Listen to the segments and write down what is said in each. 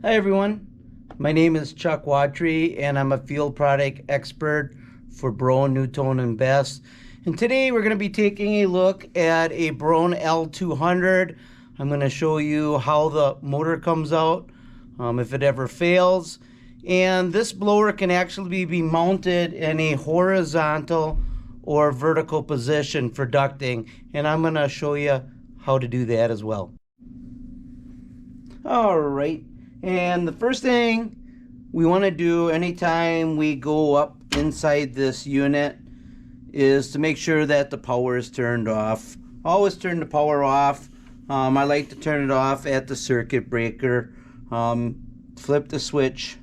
Hi everyone, my name is Chuck Watry and I'm a field product expert for Broan-NuTone and Best. And today we're going to be taking a look at a Broan L200. I'm going to show you how the motor comes out, if it ever fails. And this blower can actually be mounted in a horizontal or vertical position for ducting. And I'm going to show you how to do that as well. Alright. And the first thing we want to do anytime we go up inside this unit is to make sure that the power is turned off. Always turn the power off. I like to turn it off at the circuit breaker. Flip the switch.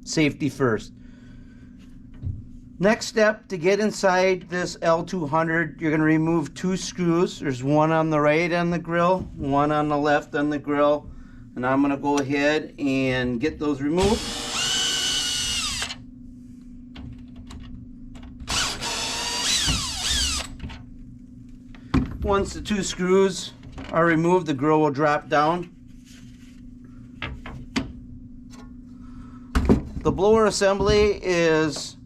Safety first. Next step, to get inside this L200, you're going to remove two screws. There's one on the right on the grill, one on the left on the grill. And I'm going to go ahead and get those removed. Once the two screws are removed, the grill will drop down. The blower assembly is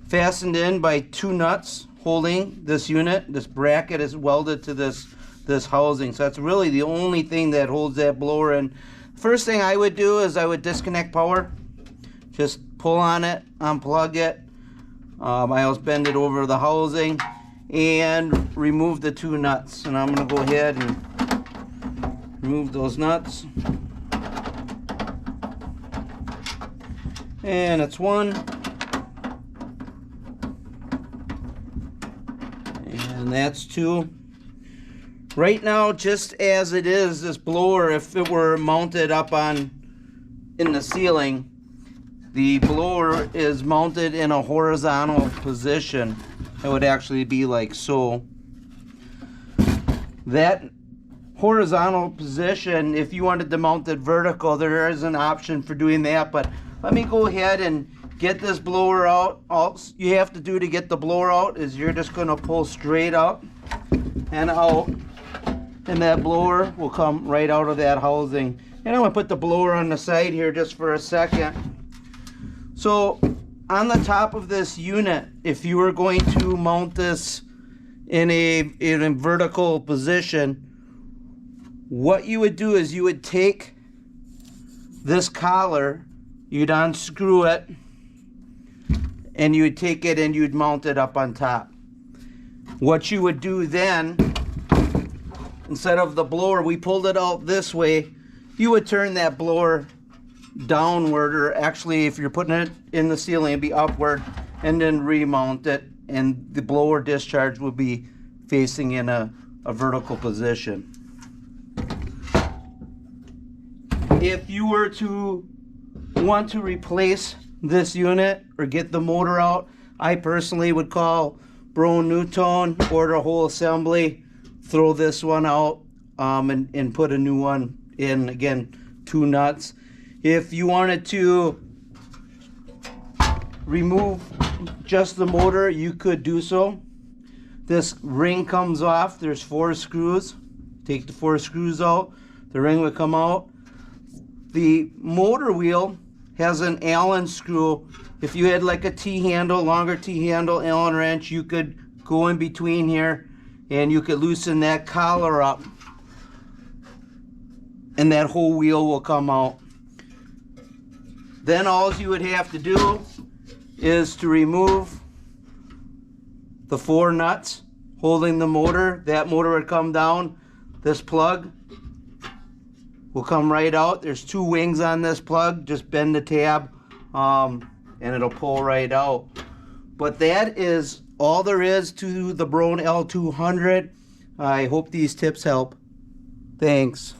fastened in by two nuts holding this unit. This bracket is welded to this housing, so that's really the only thing that holds that blower in. First thing I would do is I would disconnect power. Just pull on it, unplug it. I always bend it over the housing and remove the two nuts. And I'm going to go ahead and remove those nuts. And it's one. And that's two. Right now, just as it is, this blower, if it were mounted up in the ceiling, the blower is mounted in a horizontal position. It would actually be like so. That horizontal position, if you wanted to mount it vertical, there is an option for doing that. But let me go ahead and get this blower out. All you have to do to get the blower out is you're just going to pull straight up and out. And that blower will come right out of that housing. And I'm going to put the blower on the side here just for a second. So on the top of this unit, if you were going to mount this in a vertical position, what you would do is you would take this collar, you'd unscrew it, and you would take it and you'd mount it up on top. What you would do then, instead of the blower, we pulled it out this way, you would turn that blower downward, or actually if you're putting it in the ceiling, it'd be upward, and then remount it, and the blower discharge would be facing in a vertical position. If you were to want to replace this unit or get the motor out, I personally would call Broan-NuTone, order a whole assembly, throw this one out, and put a new one in. Again, two nuts. If you wanted to remove just the motor, you could do so. This ring comes off. There's 4 screws. Take the 4 screws out. The ring would come out. The motor wheel has an Allen screw. If you had like a T-handle, longer T-handle, Allen wrench, you could go in between here and you could loosen that collar up, and that whole wheel will come out. Then all you would have to do is to remove the 4 nuts holding the motor. That motor would come down. This plug will come right out. There's 2 wings on this plug. Just bend the tab and it'll pull right out. But that is all there is to the Broan L200. I hope these tips help. Thanks.